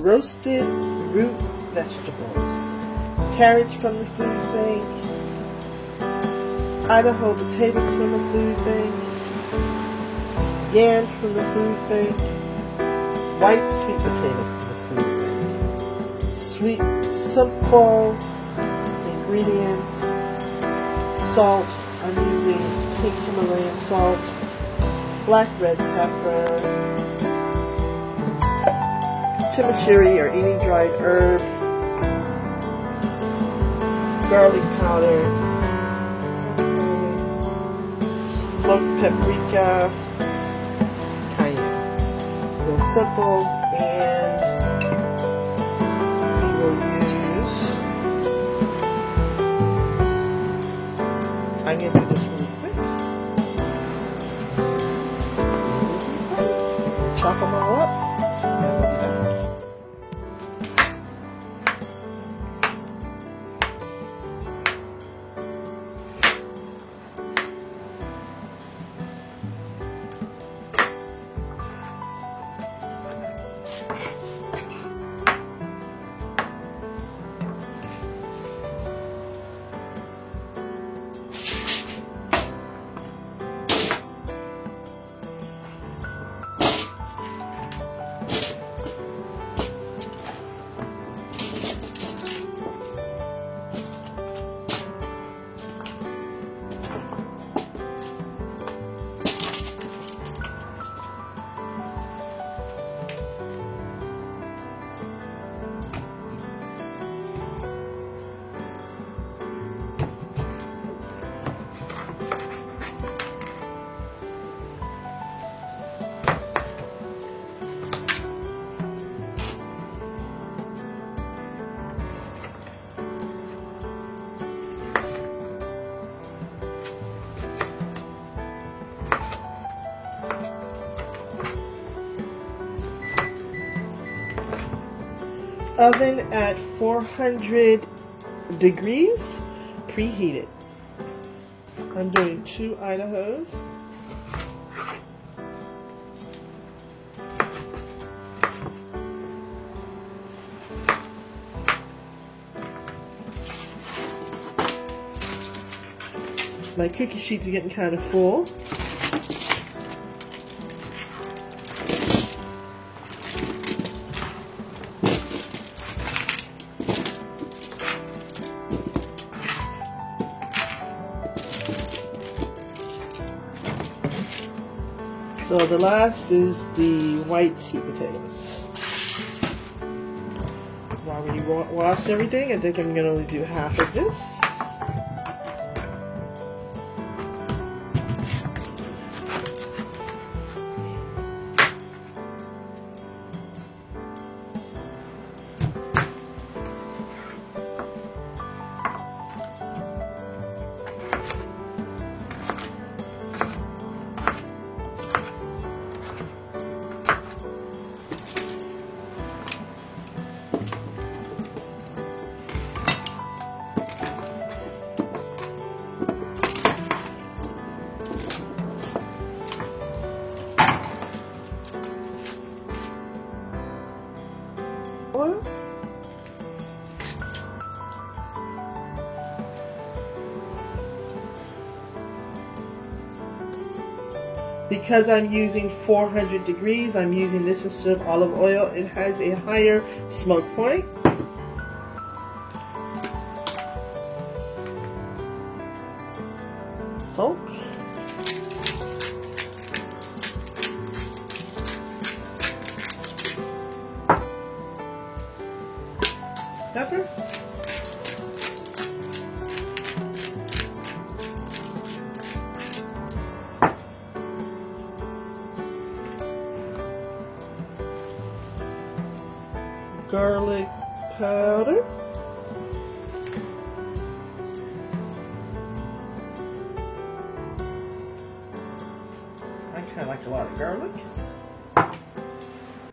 roasted root vegetables, carrots from the food bank, Idaho potatoes from the food bank, yams from the food bank, white sweet potato from the food bank. Sweet, simple ingredients. Salt, I'm using pink Himalayan salt, black red pepper, chimichurri or any dried herb, garlic powder, smoked paprika, cayenne. Real simple, and we will use, I'm going to do this really quick. Chop them all up, and we'll be back. Oven at 400 degrees, preheated. I'm doing 2 Idahos. My cookie sheet's getting kind of full. So the last is the white sweet potatoes. While we wash everything, I think I'm going to only do half of this. Because I'm using 400 degrees, I'm using this instead of olive oil. It has a higher smoke point. Salt. Pepper. Garlic powder. I kind of like a lot of garlic.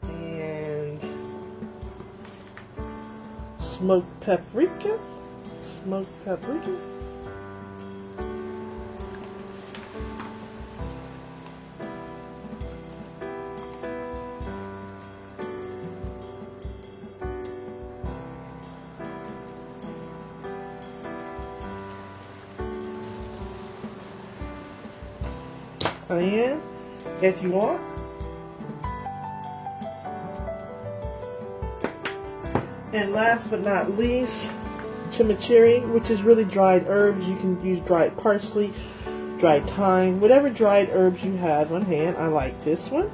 And smoked paprika. Smoked paprika. cayenne if you want. And last but not least, chimichurri, which is really dried herbs. You can use dried parsley, dried thyme, whatever dried herbs you have on hand. I like this one.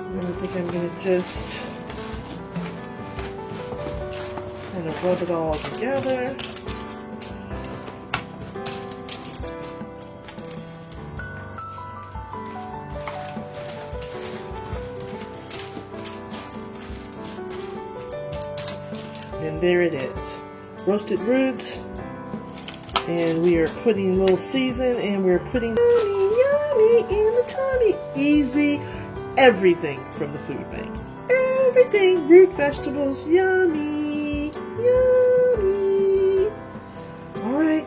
And I think I'm going to just kind of rub it all together. And there it is. Roasted roots. And we are putting a little season, and we're putting yummy, yummy in the tummy. Easy. Everything from the food bank. Everything. Root vegetables. Yummy. Yummy. Alright.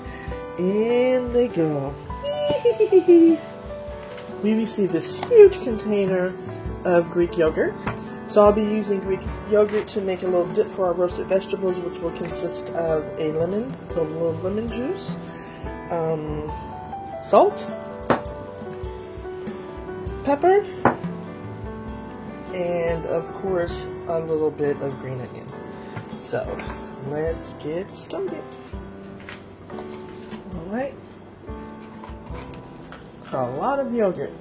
And they go. We received this huge container of Greek yogurt. So I'll be using Greek yogurt to make a little dip for our roasted vegetables, which will consist of a little lemon juice, salt, pepper, and of course a little bit of green onion. So let's get started. Alright. A lot of yogurt.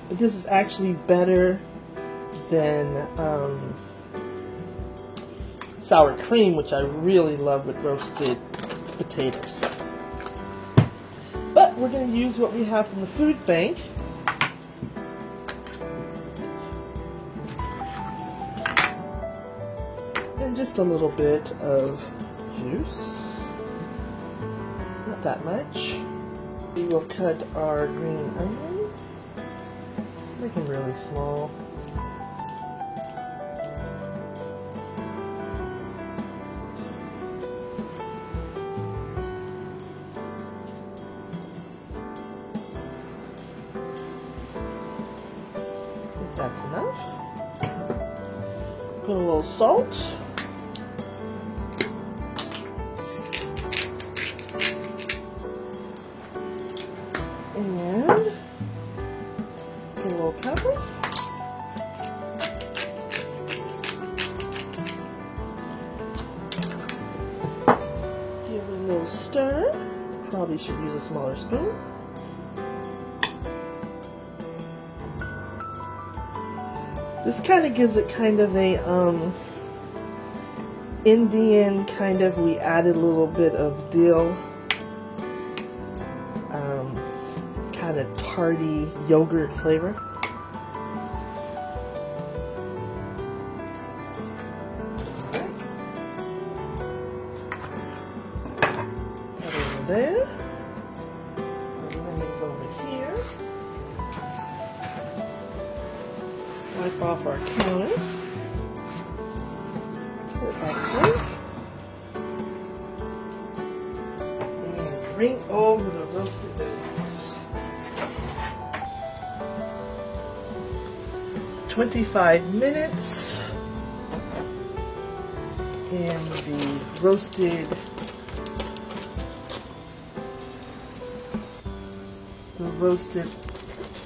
But this is actually better than sour cream, which I really love with roasted potatoes. But we're going to use what we have from the food bank. And just a little bit of juice. Not that much. We will cut our green onion. Make them really small. I think that's enough. Put a little salt. And a little pepper. Give it a little stir. Probably should use a smaller spoon. This kind of gives it kind of a Indian kind of. We added a little bit of dill. Kind of tarty yogurt flavor. That over there. And then it's over here. Wipe off our counter. Put it back there. And bring over the roasted veggies. 25 minutes, and the roasted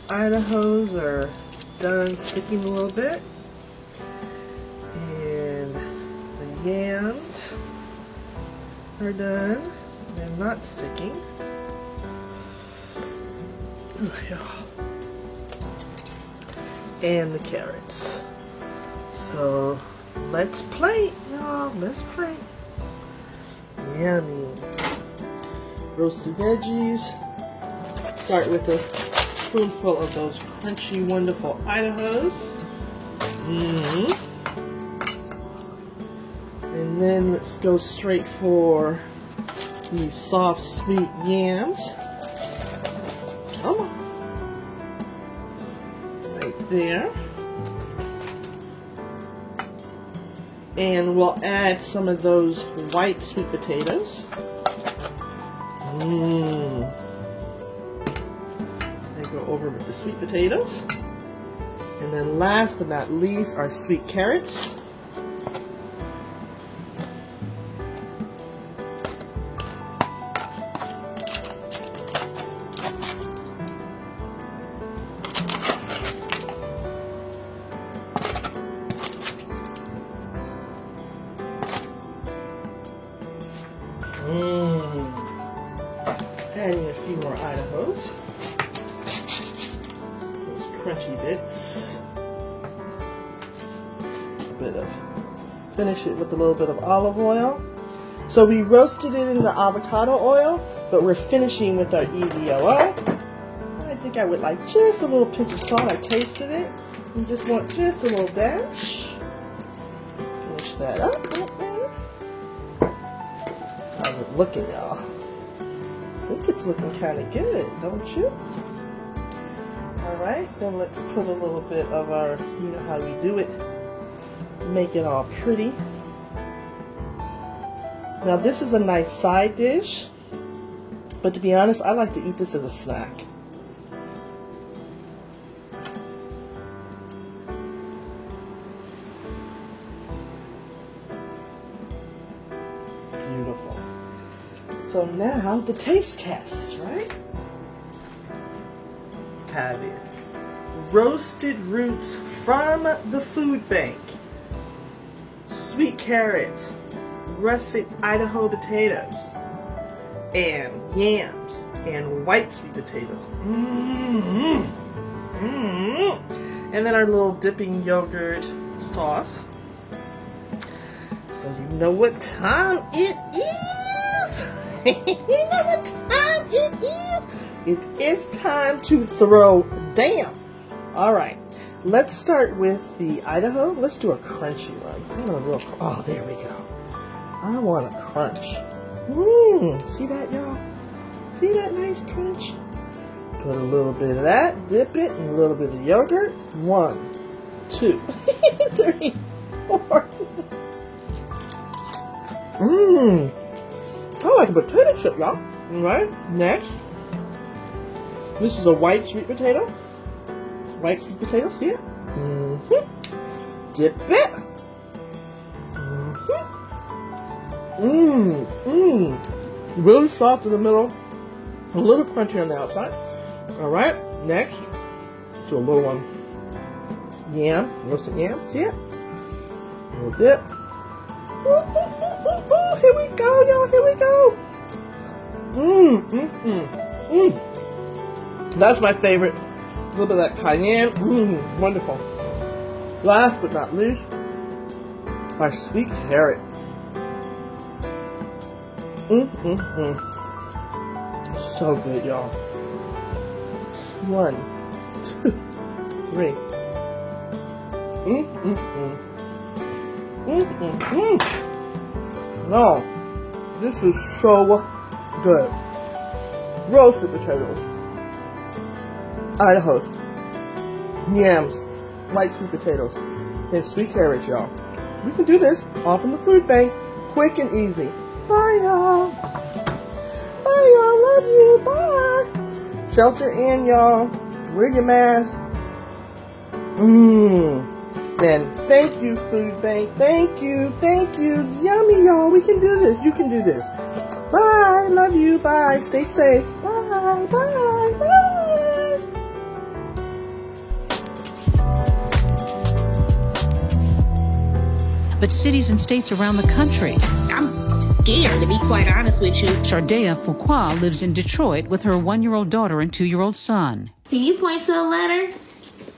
Idahos are done sticking a little bit, and the yams are done. They're not sticking. Oh, yeah. And the carrots. So let's plate, y'all. Let's plate. Yummy. Roasted veggies. Start with a spoonful of those crunchy, wonderful Idahos. And And then let's go straight for these soft, sweet yams. Come on. Right there. And we'll add some of those white sweet potatoes. Then go over with the sweet potatoes. And then last but not least, our sweet carrots. Adding a few more Idahos. Those crunchy bits. Finish it with a little bit of olive oil. So we roasted it in the avocado oil, but we're finishing with our EVOO. I think I would like just a little pinch of salt. I tasted it. And just want just a little dash. Finish that up right there. How's it looking, y'all? I think it's looking kind of good, don't you? Alright, then let's put a little bit of our, you know how we do it, make it all pretty. Now this is a nice side dish, but to be honest, I like to eat this as a snack. Beautiful. So now the taste test, right? Have it. Roasted roots from the food bank. Sweet carrots. Russet Idaho potatoes. And yams. And white sweet potatoes. And then our little dipping yogurt sauce. So you know what time it is. You know what time it is? It's time to throw down. Alright, let's start with the Idaho. Let's do a crunchy one. Oh, there we go. I want a crunch. See that, y'all? See that nice crunch? Put a little bit of that, dip it, and a little bit of yogurt. 1, 2, 3, 4. I like a potato chip, y'all. Alright, next. This is a white sweet potato. White sweet potato, see it? Dip it. Really soft in the middle. A little crunchy on the outside. Alright, next. To a little one. Yam. Roasted yam, see it? A little dip. Here we go, y'all. Here we go. That's my favorite. A little bit of that cayenne. Wonderful. Last but not least, our sweet carrot. So good, y'all. 1, 2, 3. No, this is so good. Roasted potatoes, Idahos, yams, white sweet potatoes, and sweet carrots, y'all. We can do this all from the food bank, quick and easy. Bye, y'all. Bye, y'all. Love you. Bye. Shelter in, y'all. Wear your mask. Then thank you, food bank. Thank you. Thank you. Yummy, y'all. We can do this. You can do this. Bye. Love you. Bye. Stay safe. Bye. Bye. Bye. But cities and states around the country. I'm scared, to be quite honest with you. Chardea Fuqua lives in Detroit with her 1-year-old daughter and 2-year-old son. Can you point to a letter,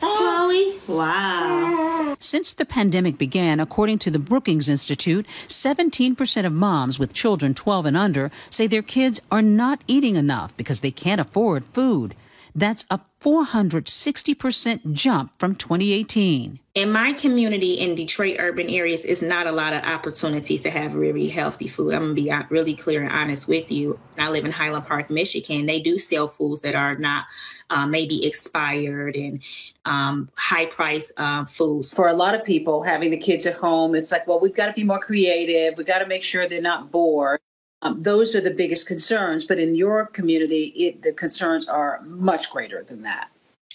Chloe? Wow. Since the pandemic began, according to the Brookings Institute, 17% of moms with children 12 and under say their kids are not eating enough because they can't afford food. That's a 460% jump from 2018. In my community in Detroit urban areas, is not a lot of opportunities to have really healthy food. I'm going to be really clear and honest with you. I live in Highland Park, Michigan. They do sell foods that are not maybe expired and high price foods. For a lot of people, having the kids at home, it's like, well, we've got to be more creative. We've got to make sure they're not bored. Those are the biggest concerns. But in your community, the concerns are much greater than that.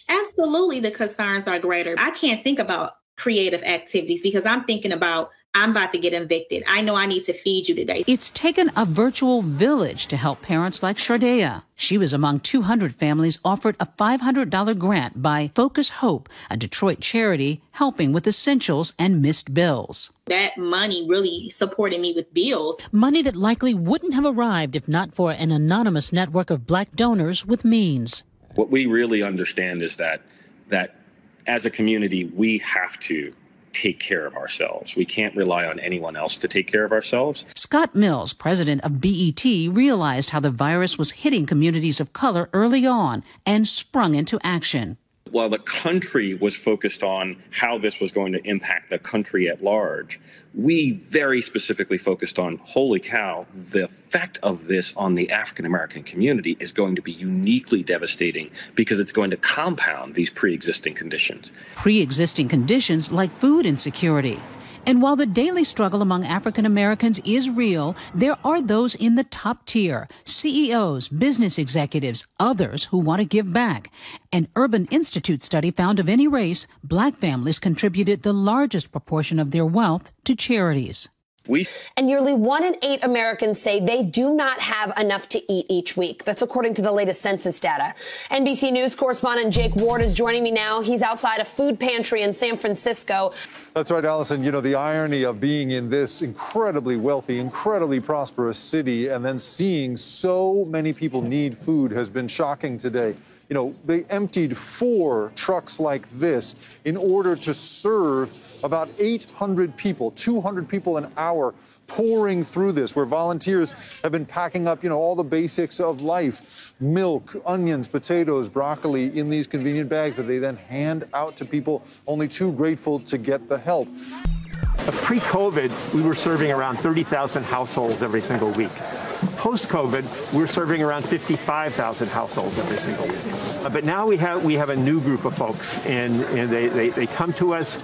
Absolutely, the concerns are greater. I can't think about creative activities because I'm thinking about, I'm about to get evicted. I know I need to feed you today. It's taken a virtual village to help parents like Shardea. She was among 200 families offered a $500 grant by Focus Hope, a Detroit charity helping with essentials and missed bills. That money really supported me with bills. Money that likely wouldn't have arrived if not for an anonymous network of Black donors with means. What we really understand is that as a community, we have to take care of ourselves. We can't rely on anyone else to take care of ourselves. Scott Mills, president of BET, realized how the virus was hitting communities of color early on and sprung into action. While the country was focused on how this was going to impact the country at large, we very specifically focused on, holy cow, the effect of this on the African-American community is going to be uniquely devastating because it's going to compound these pre-existing conditions. Pre-existing conditions like food insecurity. And while the daily struggle among African Americans is real, there are those in the top tier, CEOs, business executives, others who want to give back. An Urban Institute study found of any race, Black families contributed the largest proportion of their wealth to charities. And nearly 1 in 8 Americans say they do not have enough to eat each week. That's according to the latest census data. NBC News correspondent Jake Ward is joining me now. He's outside a food pantry in San Francisco. That's right, Allison. You know, the irony of being in this incredibly wealthy, incredibly prosperous city and then seeing so many people need food has been shocking today. You know, they emptied 4 trucks like this in order to serve about 800 people, 200 people an hour pouring through this, where volunteers have been packing up, you know, all the basics of life, milk, onions, potatoes, broccoli in these convenient bags that they then hand out to people, only too grateful to get the help. Pre-COVID, we were serving around 30,000 households every single week. Post-COVID, we're serving around 55,000 households every single week. But now we have a new group of folks, and they come to us.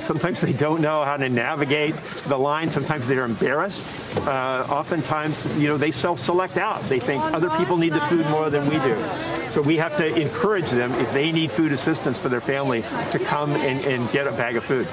Sometimes they don't know how to navigate the line. Sometimes they're embarrassed. Oftentimes, you know, they self-select out. They think other people need the food more than we do. So we have to encourage them, if they need food assistance for their family, to come and get a bag of food.